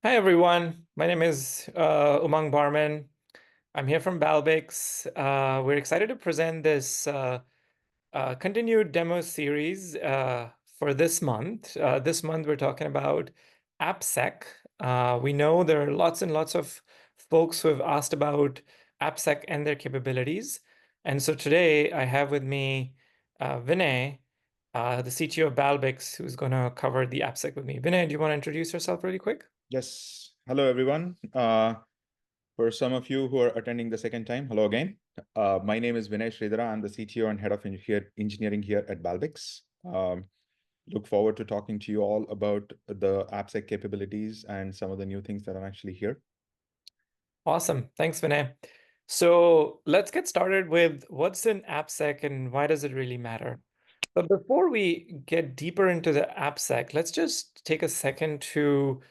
Hi, everyone. My name is Umang Barman. I'm here from Balbix. We're excited to present this continued demo series for this month. This month, we're talking about AppSec. We know there are lots and lots of folks who have asked about AppSec and their capabilities. And so today, I have with me Vinay, the CTO of Balbix, who's going to cover the AppSec with me. Vinay, do you want to introduce yourself really quick? Yes. Hello, everyone. For some of you who are attending the second time, hello again. My name is Vinay Sridhara. I'm the CTO and head of engineering here at Balbix. Look forward to talking to you all about the AppSec capabilities and some of the new things that are actually here. Awesome. Thanks, Vinay. So let's get started with what's in AppSec and why does it really matter? But before we get deeper into the AppSec, let's just take a second to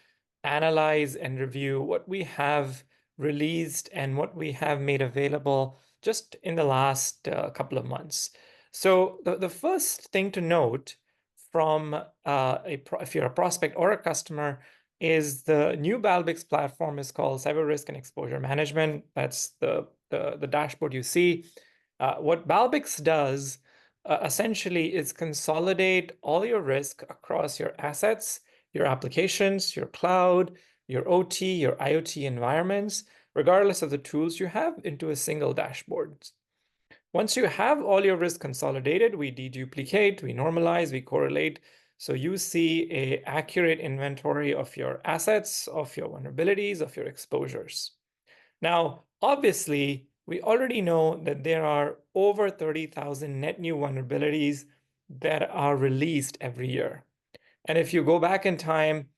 analyze and review what we have released and what we have made available just in the last couple of months. So the first thing to note from if you're a prospect or a customer is the new Balbix platform is called Cyber Risk and Exposure Management. That's the dashboard you see. What Balbix does essentially is consolidate all your risk across your assets, your applications, your cloud, your OT, your IoT environments, regardless of the tools you have, into a single dashboard. Once you have all your risk consolidated, we deduplicate, we normalize, we correlate. So you see an accurate inventory of your assets, of your vulnerabilities, of your exposures. Now, obviously, we already know that there are over 30,000 net new vulnerabilities that are released every year. And if you go back in time,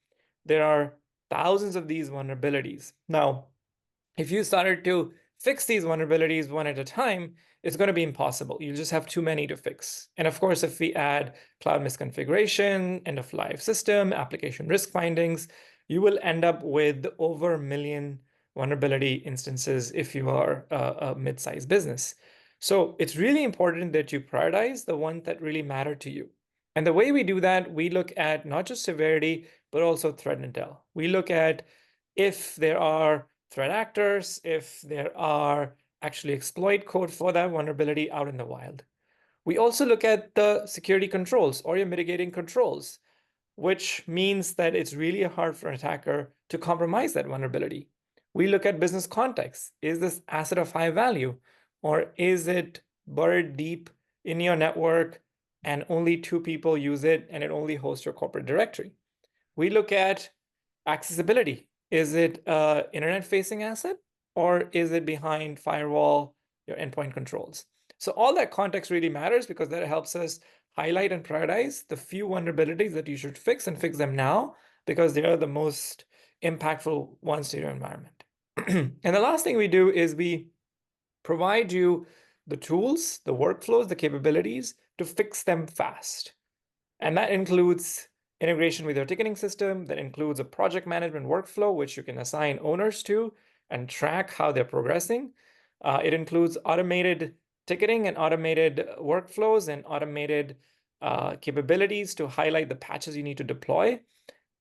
there are thousands of these vulnerabilities. Now, if you started to fix these vulnerabilities one at a time, it's going to be impossible. You just have too many to fix. And of course, if we add cloud misconfiguration, end of life system, application risk findings, you will end up with over a million vulnerability instances if you are a mid-sized business. So it's really important that you prioritize the ones that really matter to you. And the way we do that, we look at not just severity, but also threat intel. We look at if there are threat actors, if there are actually exploit code for that vulnerability out in the wild. We also look at the security controls or your mitigating controls, which means that it's really hard for an attacker to compromise that vulnerability. We look at business context. Is this asset of high value, or is it buried deep in your network and only two people use it and it only hosts your corporate directory? We look at accessibility. Is it an internet-facing asset, or is it behind firewall, your endpoint controls? So all that context really matters because that helps us highlight and prioritize the few vulnerabilities that you should fix and fix them now because they are the most impactful ones to your environment. And the last thing we do is we provide you the tools, the workflows, the capabilities to fix them fast. And that includes integration with your ticketing system, that includes a project management workflow, which you can assign owners to and track how they're progressing. It includes automated ticketing and automated workflows and automated capabilities to highlight the patches you need to deploy.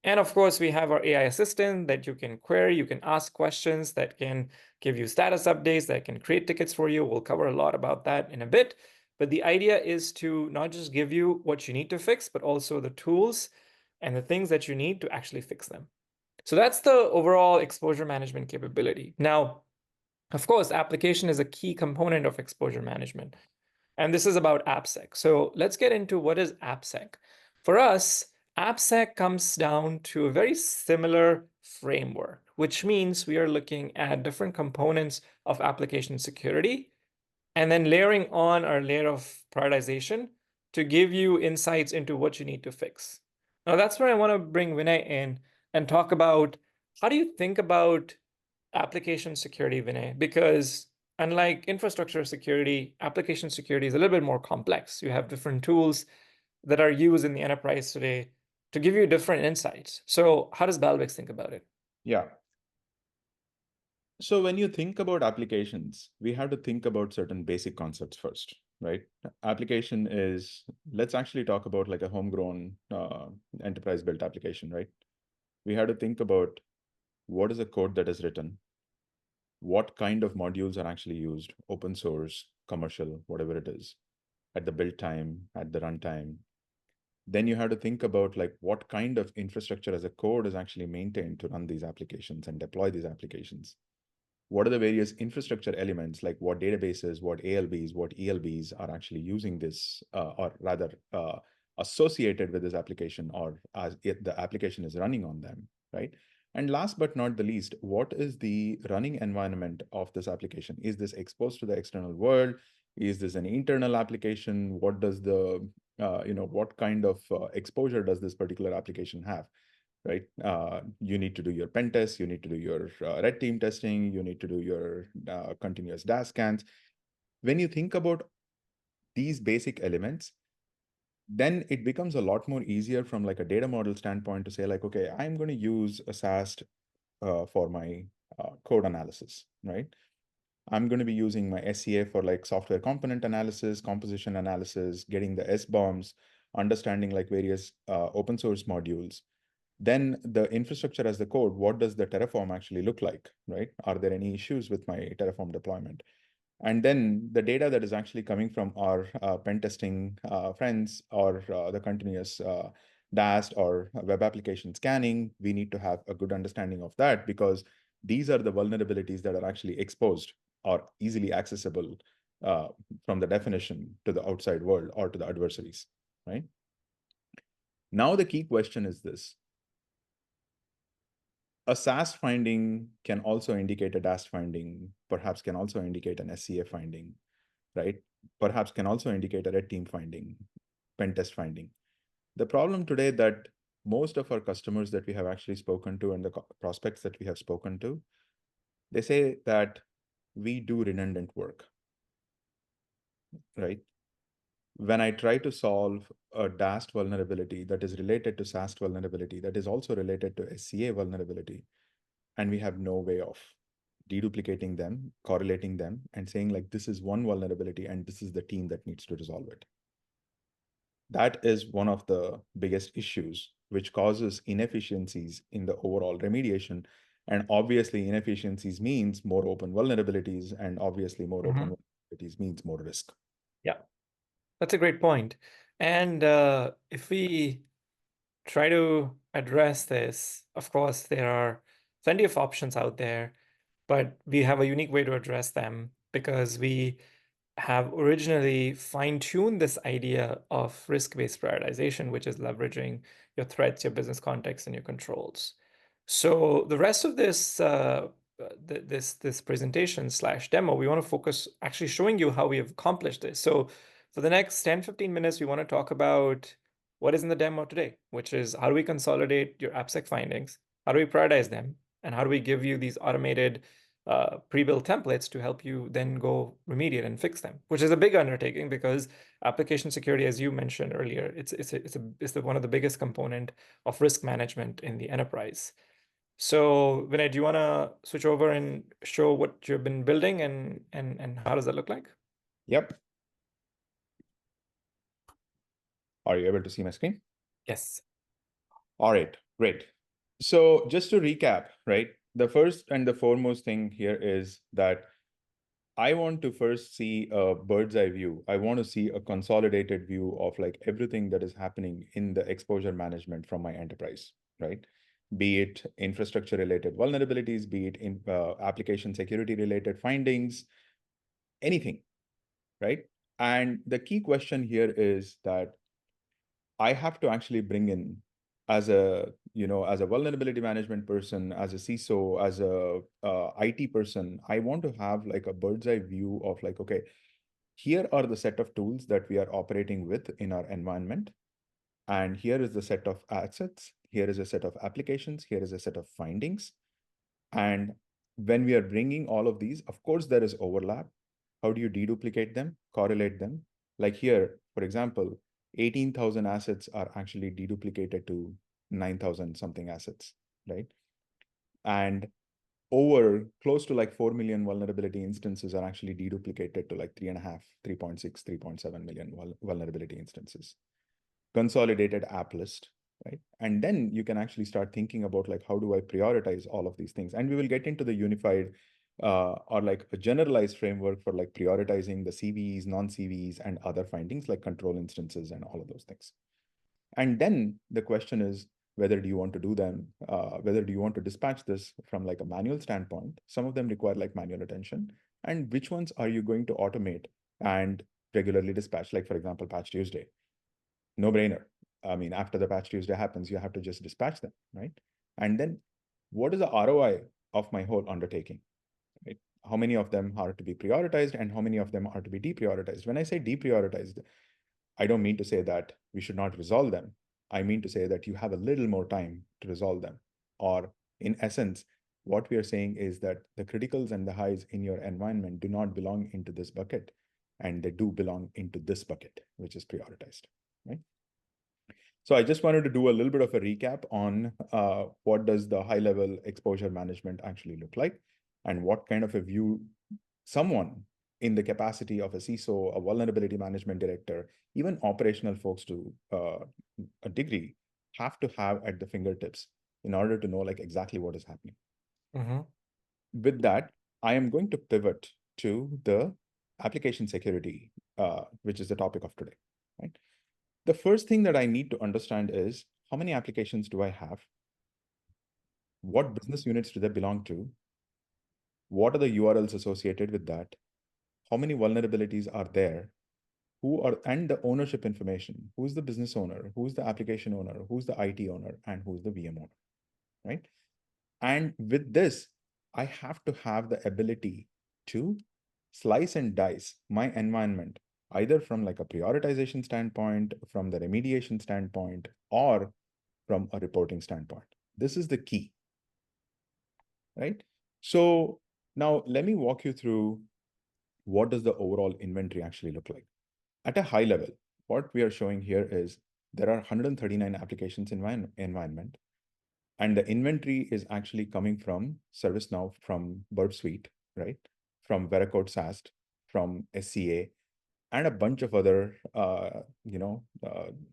And of course, we have our AI assistant that you can query, you can ask questions that can give you status updates, that can create tickets for you. We'll cover a lot about that in a bit. But the idea is to not just give you what you need to fix, but also the tools and the things that you need to actually fix them. So that's the overall exposure management capability. Now, of course, application is a key component of exposure management. And this is about AppSec. So let's get into what is AppSec. For us, AppSec comes down to a very similar framework, which means we are looking at different components of application security and then layering on our layer of prioritization to give you insights into what you need to fix. Now, that's where I want to bring Vinay in and talk about how do you think about application security, Vinay? Because unlike infrastructure security, application security is a little bit more complex. You have different tools that are used in the enterprise today to give you different insights. So how does Balbix think about it? Yeah. So when you think about applications, we have to think about certain basic concepts first, right? Application is, let's actually talk about like a homegrown enterprise built application, right? We have to think about what is the code that is written, what kind of modules are actually used, open source, commercial, whatever it is, at the build time, at the runtime. Then you have to think about like what kind of infrastructure as a code is actually maintained to run these applications and deploy these applications. What are the various infrastructure elements, like what databases, what ALBs, what ELBs are actually using this, or rather associated with this application, or as the application is running on them, right? And last but not the least, what is the running environment of this application? Is this exposed to the external world? Is this an internal application? What does the, what kind of exposure does this particular application have? Right? You need to do your pen tests, you need to do your red team testing, you need to do your continuous dash scans. When you think about these basic elements, then it becomes a lot more easier from like a data model standpoint to say like, okay, I'm going to use a SAST for my code analysis, right? I'm going to be using my SCA for like software component analysis, composition analysis, getting the SBOMs, understanding like various open source modules. Then the infrastructure as the code, what does the Terraform actually look like, right? Are there any issues with my Terraform deployment? And then the data that is actually coming from our pen testing friends, or the continuous DAST or web application scanning, we need to have a good understanding of that, because these are the vulnerabilities that are actually exposed or easily accessible uh, from the definition to the outside world or to the adversaries, right? Now, the key question is this. A SAST finding can also indicate a DAST finding, perhaps can also indicate an SCA finding, right? Perhaps can also indicate a red team finding, pen test finding. The problem today that most of our customers that we have actually spoken to and the prospects that we have spoken to, they say that we do redundant work, right? When I try to solve a DAST vulnerability that is related to SAST vulnerability, that is also related to SCA vulnerability, and we have no way of deduplicating them, correlating them, and saying like, this is one vulnerability and this is the team that needs to resolve it. That is one of the biggest issues, which causes inefficiencies in the overall remediation. And obviously, inefficiencies means more open vulnerabilities, and obviously, more open vulnerabilities means more risk. Yeah, that's a great point. And if we try to address this, of course, there are plenty of options out there, but we have a unique way to address them because we have originally fine-tuned this idea of risk-based prioritization, which is leveraging your threats, your business context, and your controls. So the rest of this this presentation slash demo, we want to focus actually showing you how we have accomplished this. So for the next 10-15 minutes, we want to talk about what is in the demo today, which is how do we consolidate your AppSec findings, how do we prioritize them, and how do we give you these automated pre-built templates to help you then go remediate and fix them, which is a big undertaking because application security, as you mentioned earlier, it's one of the biggest component of risk management in the enterprise. So, Vinay, do you want to switch over and show what you've been building and how does that look like? Yep. Are you able to see my screen? Yes. All right, great. So just to recap, right? The first and the foremost thing here is that I want to first see a bird's eye view. I want to see a consolidated view of like everything that is happening in the exposure management from my enterprise, right? Be it infrastructure related vulnerabilities, be it in application security related findings, anything, right? And the key question here is that I have to actually bring in, as a, as a vulnerability management person, as a CISO, as a IT person, I want to have like a bird's eye view of like, okay, here are the set of tools that we are operating with in our environment. And here is the set of assets. Here is a set of applications. Here is a set of findings. And when we are bringing all of these, of course, there is overlap. How do you deduplicate them, correlate them? Like here, for example, 18,000 assets are actually deduplicated to 9,000 something assets, right? And over close to like 4 million vulnerability instances are actually deduplicated to like 3.5, 3.6, 3.7 million vulnerability instances. Consolidated app list. right? And then you can actually start thinking about like, how do I prioritize all of these things? And we will get into the unified or like a generalized framework for like prioritizing the CVEs, non-CVEs, and other findings like control instances and all of those things. And then the question is, whether do you want to do them, whether do you want to dispatch this from like a manual standpoint? Some of them require like manual attention. And which ones are you going to automate and regularly dispatch? Like, for example, Patch Tuesday, no brainer. I mean, after the Patch Tuesday happens, you have to just dispatch them, right? And then what is the ROI of my whole undertaking, right? How many of them are to be prioritized and how many of them are to be deprioritized? When I say deprioritized, I don't mean to say that we should not resolve them. I mean to say that you have a little more time to resolve them. Or in essence, what we are saying is that the criticals and the highs in your environment do not belong into this bucket, and they do belong into this bucket, which is prioritized, right? So I just wanted to do a little bit of a recap on what does the high level exposure management actually look like, and what kind of a view someone in the capacity of a CISO, a vulnerability management director, even operational folks to a degree have to have at the fingertips in order to know like exactly what is happening. Mm-hmm. With that, I am going to pivot to the application security, which is the topic of today, right? The first thing that I need to understand is how many applications do I have? What business units do they belong to? What are the URLs associated with that? How many vulnerabilities are there? Who are, and the ownership information? Who's the business owner? Who's the application owner? Who's the IT owner? And who's the VM owner, right? And with this, I have to have the ability to slice and dice my environment, either from like a prioritization standpoint, from the remediation standpoint, or from a reporting standpoint. This is the key, right? So now let me walk you through what does the overall inventory actually look like. At a high level, what we are showing here is there are 139 applications in my environment, and the inventory is actually coming from ServiceNow, from Burp Suite, right? From Veracode SAST, from SCA, and a bunch of other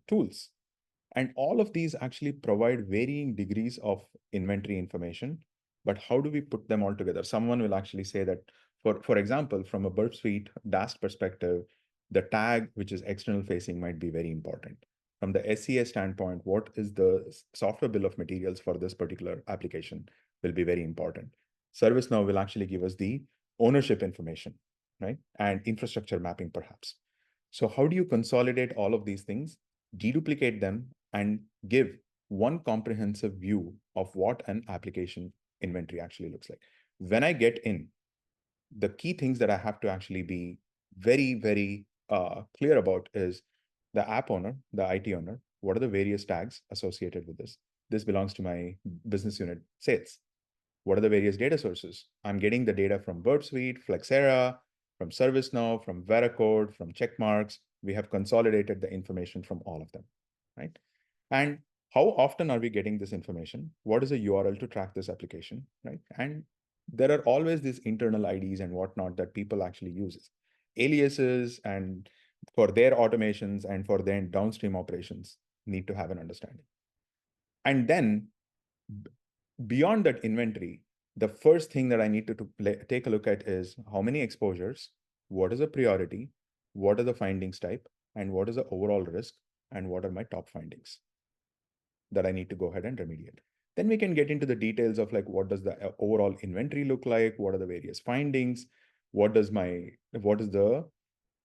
tools. And all of these actually provide varying degrees of inventory information. But how do we put them all together? Someone will actually say that, for example, from a Burp Suite DAST perspective, the tag, which is external facing, might be very important. From the SCA standpoint, what is the software bill of materials for this particular application will be very important. ServiceNow will actually give us the ownership information, right? And infrastructure mapping, perhaps. So how do you consolidate all of these things, deduplicate them, and give one comprehensive view of what an application inventory actually looks like? When I get in, the key things that I have to actually be very, very clear about is the app owner, the IT owner, what are the various tags associated with this? This belongs to my business unit sales. What are the various data sources? I'm getting the data from Burp Suite, Flexera, from ServiceNow, from Veracode, from Checkmarks. We have consolidated the information from all of them, right? And how often are we getting this information? What is a URL to track this application, right? And there are always these internal IDs and whatnot that people actually use, aliases, and for their automations and for their downstream operations need to have an understanding. And then beyond that inventory, the first thing that I need to take a look at is how many exposures, what is the priority, what are the findings type, and what is the overall risk, and what are my top findings that I need to go ahead and remediate. Then we can get into the details of like, what does the overall inventory look like? What are the various findings? What is the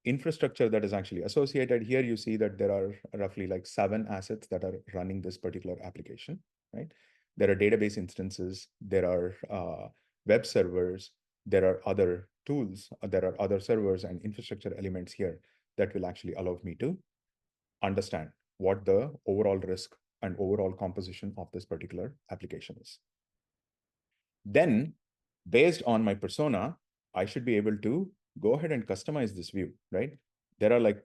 infrastructure that is actually associated? Here you see that there are roughly like 7 assets that are running this particular application, right? There are database instances, there are web servers, there are other tools, there are other servers and infrastructure elements here that will actually allow me to understand what the overall risk and overall composition of this particular application is. Then, based on my persona, I should be able to go ahead and customize this view, right? There are like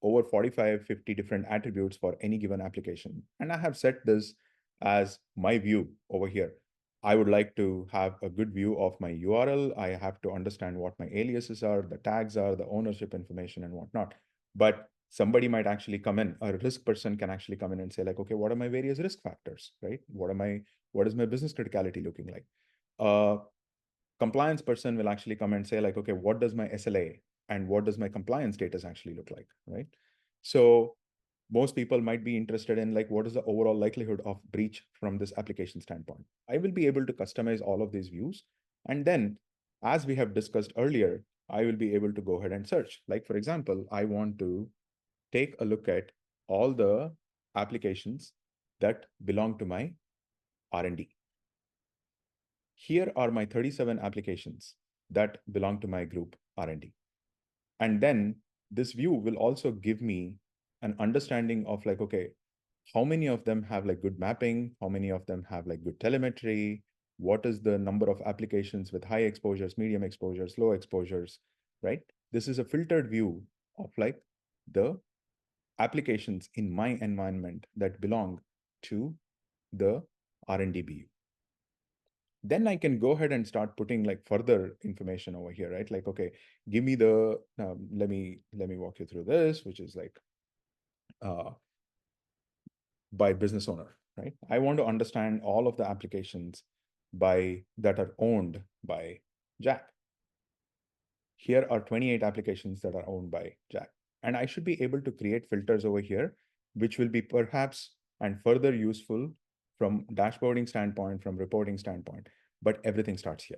over 45, 50 different attributes for any given application. And I have set this as my view over here. I would like to have a good view of my URL. I have to understand what my aliases are, the tags are, the ownership information, and whatnot. But somebody might actually come in, a risk person can actually come in and say like, okay, what are my various risk factors, right? What is my business criticality looking like? Compliance person will actually come and say like, okay, what does my SLA and what does my compliance status actually look like, right? So most people might be interested in like, what is the overall likelihood of breach from this application standpoint? I will be able to customize all of these views. And then, as we have discussed earlier, I will be able to go ahead and search. Like, for example, I want to take a look at all the applications that belong to my R&D. Here are my 37 applications that belong to my group R&D. And then this view will also give me an understanding of like, okay, how many of them have like good mapping? How many of them have like good telemetry? What is the number of applications with high exposures, medium exposures, low exposures, right? This is a filtered view of like the applications in my environment that belong to the R&D BU. Then I can go ahead and start putting like further information over here, right? Like, okay, give me the, let me walk you through this, which is like by business owner, right? I want to understand all of the applications that are owned by Jack. Here are 28 applications that are owned by Jack. And I should be able to create filters over here, which will be perhaps and further useful from dashboarding standpoint, from reporting standpoint, but everything starts here.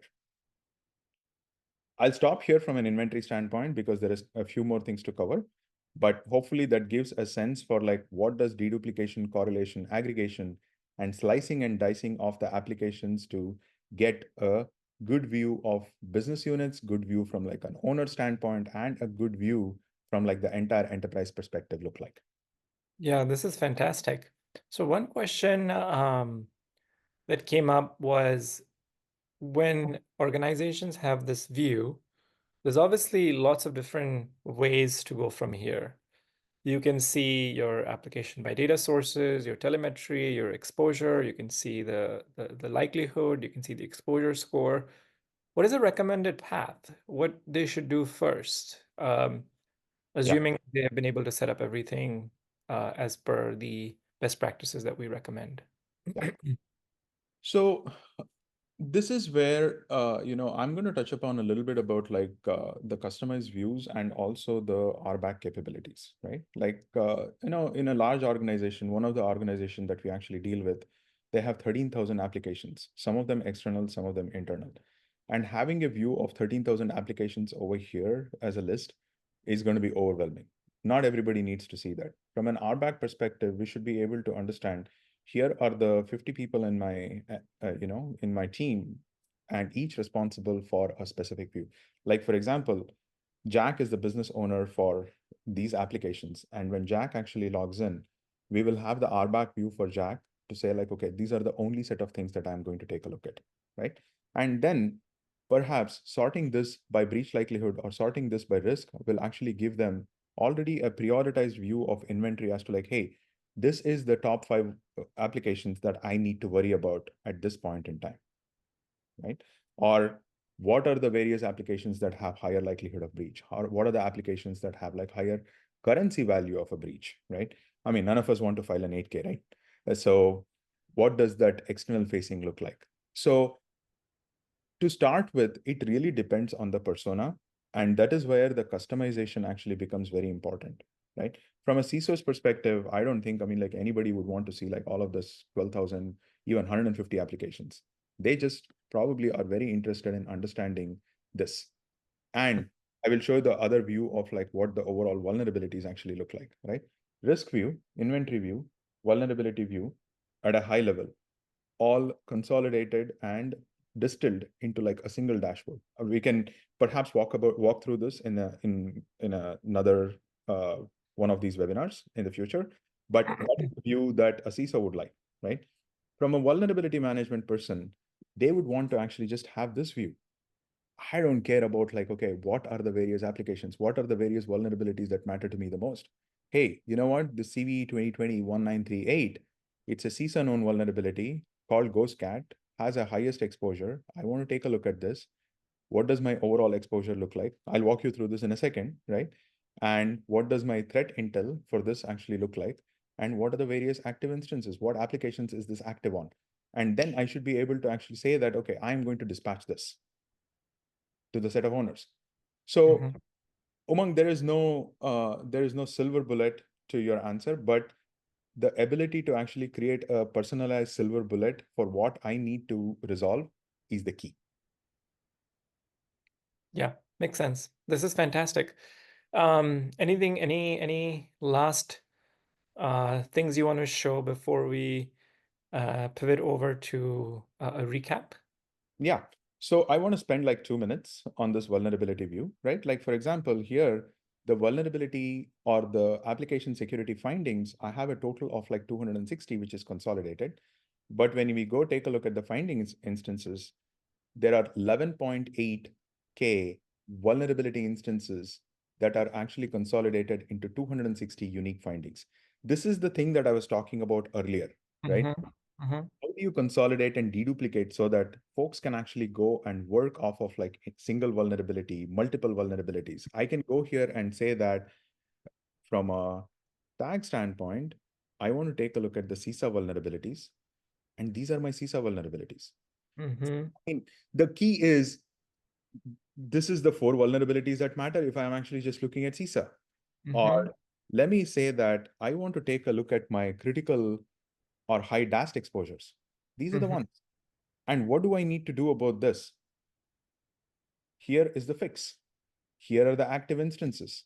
I'll stop here from an inventory standpoint because there is a few more things to cover, but hopefully that gives a sense for like what does deduplication, correlation, aggregation, and slicing and dicing of the applications to get a good view of business units, good view from like an owner standpoint, and a good view from like the entire enterprise perspective look like. Yeah, this is fantastic. So one question that came up was when organizations have this view, there's obviously lots of different ways to go from here. You can see your application by data sources, your telemetry, your exposure. You can see the likelihood. You can see the exposure score. What is a recommended path? What they should do first, Yeah. assuming they have been able to set up everything as per the best practices that we recommend. Yeah. So this is where I'm going to touch upon a little bit about like the customized views and also the RBAC capabilities, right? Like in a large organization, one of the organization that we actually deal with, they have 13,000 applications, some of them external, some of them internal. And having a view of 13,000 applications over here as a list is going to be overwhelming. Not everybody needs to see that. From an RBAC perspective, we should be able to understand here are the 50 people in my in my team, and each responsible for a specific view. Like for example, Jack is the business owner for these applications, and when Jack actually logs in, we will have the RBAC view for Jack to say like, okay, these are the only set of things that I'm going to take a look at, right? And then perhaps sorting this by breach likelihood or sorting this by risk will actually give them already a prioritized view of inventory as to like, hey, this is the top 5 applications that I need to worry about at this point in time, right? Or what are the various applications that have higher likelihood of breach? Or what are the applications that have like higher currency value of a breach, right? I mean, none of us want to file an 8K, right? So what does that external facing look like? So to start with, it really depends on the persona. And that is where the customization actually becomes very important, right? From a CISO's perspective, I don't think, I mean, like anybody would want to see like all of this 12,000, even 150 applications. They just probably are very interested in understanding this. And I will show the other view of like what the overall vulnerabilities actually look like, right? Risk view, inventory view, vulnerability view at a high level, all consolidated and distilled into like a single dashboard. We can perhaps walk through this in another one of these webinars in the future. But that is the view that a CISO would like, right? From a vulnerability management person, they would want to actually just have this view. I don't care about like, okay, what are the various applications? What are the various vulnerabilities that matter to me the most? Hey, you know what? The CVE 2020-1938, it's a CISA known vulnerability called GhostCat, has a highest exposure. I want to take a look at this. What does my overall exposure look like? I'll walk you through this in a second, right? And what does my threat intel for this actually look like? And what are the various active instances? What applications is this active on? And then I should be able to actually say that, okay, I'm going to dispatch this to the set of owners. So Mm-hmm. Umang, there is no silver bullet to your answer, but the ability to actually create a personalized silver bullet for what I need to resolve is the key. Yeah, makes sense. This is fantastic. Any last things you want to show before we pivot over to a recap? Yeah. So I want to spend like 2 minutes on this vulnerability view, right? Like, for example, here, the vulnerability or the application security findings, I have a total of like 260, which is consolidated. But when we go take a look at the findings instances, there are 11.8K vulnerability instances that are actually consolidated into 260 unique findings. This is the thing that I was talking about earlier, right? Mm-hmm. Mm-hmm. How do you consolidate and deduplicate so that folks can actually go and work off of like a single vulnerability, multiple vulnerabilities? I can go here and say that from a tag standpoint, I want to take a look at the CISA vulnerabilities, and these are my CISA vulnerabilities. Mm-hmm. I mean, the key is this is the 4 vulnerabilities that matter if I'm actually just looking at CISA. Mm-hmm. Or let me say that I want to take a look at my critical or high DAST exposures. These are the Mm-hmm. ones. And what do I need to do about this? Here is the fix. Here are the active instances.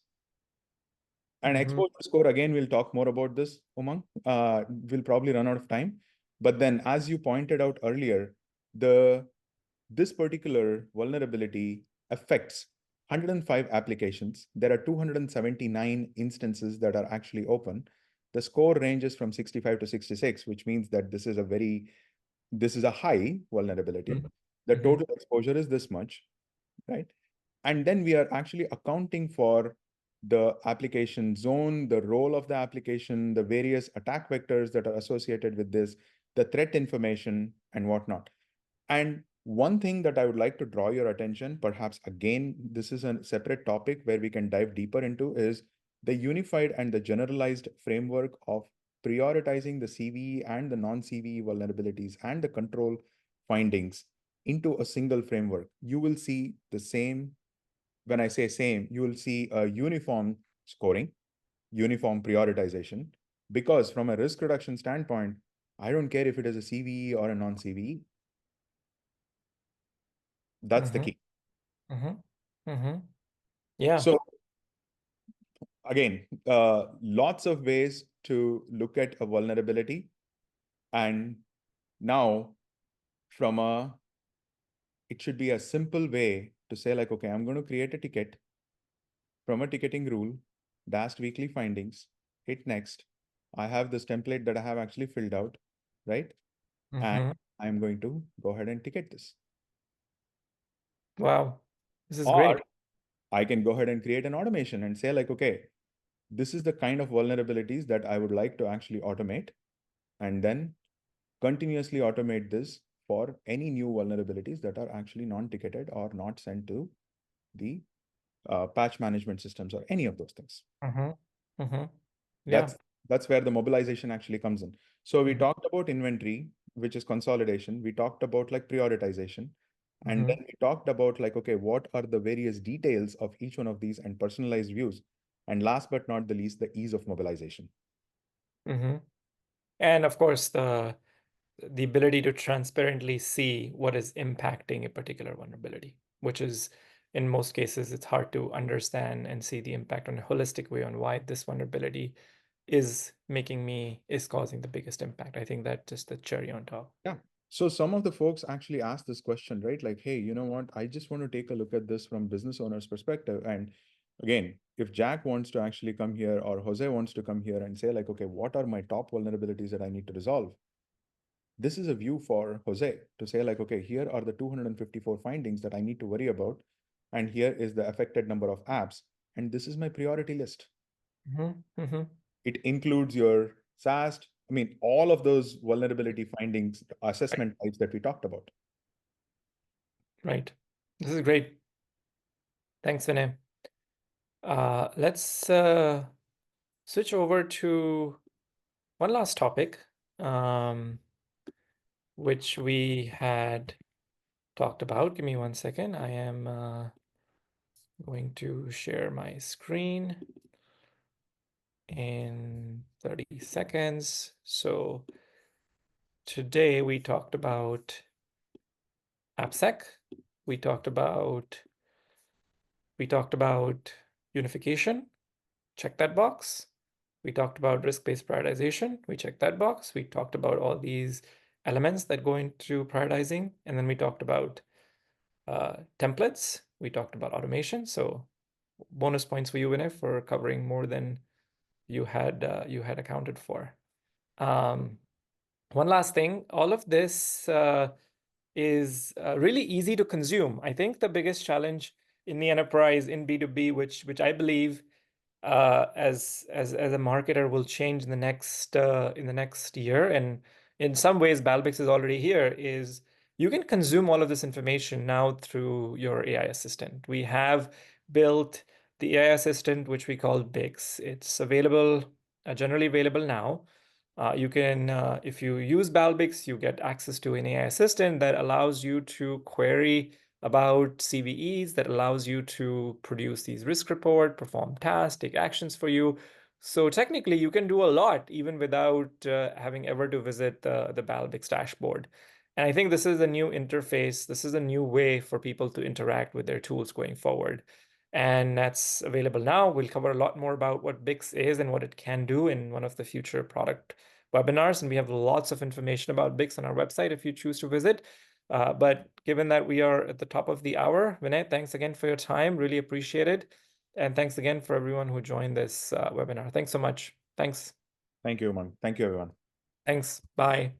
And Mm-hmm. exposure score, again, we'll talk more about this, Umang. We'll probably run out of time. But then, as you pointed out earlier, this particular vulnerability affects 105 applications. There are 279 instances that are actually open. The score ranges from 65 to 66, which means that this is a high vulnerability. The Mm-hmm. total exposure is this much, right? And then we are actually accounting for the application zone, the role of the application, the various attack vectors that are associated with this, the threat information, and whatnot. And one thing that I would like to draw your attention, perhaps again, this is a separate topic where we can dive deeper into, is the unified and the generalized framework of prioritizing the CVE and the non-CVE vulnerabilities and the control findings into a single framework. You will see the same. When I say same, you will see a uniform scoring, uniform prioritization, because from a risk reduction standpoint, I don't care if it is a CVE or a non-CVE. That's the Mm-hmm. key. Mm-hmm. Mm-hmm. Yeah. So again, lots of ways to look at a vulnerability. And now from it should be a simple way to say like, okay, I'm going to create a ticket from a ticketing rule, DAST weekly findings, hit next. I have this template that I have actually filled out, right? And Mm-hmm. I'm going to go ahead and ticket this. Wow. This is Or great. I can go ahead and create an automation and say like, okay, this is the kind of vulnerabilities that I would like to actually automate, and then continuously automate this for any new vulnerabilities that are actually non-ticketed or not sent to the patch management systems or any of those things. Mm-hmm. Mm-hmm. Yeah. That's where the mobilization actually comes in. So we Mm-hmm. talked about inventory, which is consolidation. We talked about like prioritization. And Mm-hmm. then we talked about like, okay, what are the various details of each one of these and personalized views? And last but not the least, the ease of mobilization. Mm-hmm. And of course, the ability to transparently see what is impacting a particular vulnerability, which is in most cases, it's hard to understand and see the impact on a holistic way on why this vulnerability is causing the biggest impact. I think that just the cherry on top. Yeah. So some of the folks actually ask this question, right? Like, hey, you know what? I just want to take a look at this from business owner's perspective. And again, if Jack wants to actually come here or Jose wants to come here and say like, okay, what are my top vulnerabilities that I need to resolve? This is a view for Jose to say like, okay, here are the 254 findings that I need to worry about. And here is the affected number of apps. And this is my priority list. Mm-hmm. Mm-hmm. It includes your SAST. I mean, all of those vulnerability findings, Right. assessment types that we talked about. Right. This is great. Thanks, Vinay. Let's switch over to one last topic, which we had talked about. Give me 1 second. I am going to share my screen in 30 seconds. So today we talked about AppSec. We talked about unification. Check that box. We talked about risk-based prioritization. We checked that box. We talked about all these elements that go into prioritizing. And then we talked about templates. We talked about automation. So bonus points for you, Vinay, for covering more than you had accounted for. One last thing, all of this is really easy to consume. I think the biggest challenge in the enterprise in B2B, which I believe as a marketer will change in the next year, and in some ways Balbix is already here, is you can consume all of this information now through your AI assistant. We have built the AI assistant, which we call Bix. It's available, generally available now. You can, if you use Balbix, you get access to an AI assistant that allows you to query about CVEs, that allows you to produce these risk report, perform tasks, take actions for you. So technically, you can do a lot even without having ever to visit the Balbix dashboard. And I think this is a new interface. This is a new way for people to interact with their tools going forward. And that's available now. We'll cover a lot more about what Bix is and what it can do in one of the future product webinars. And we have lots of information about Bix on our website if you choose to visit. But given that we are at the top of the hour, Vinay, thanks again for your time. Really appreciate it. And thanks again for everyone who joined this webinar. Thanks so much. Thanks. Thank you, man. Thank you, everyone. Thanks. Bye.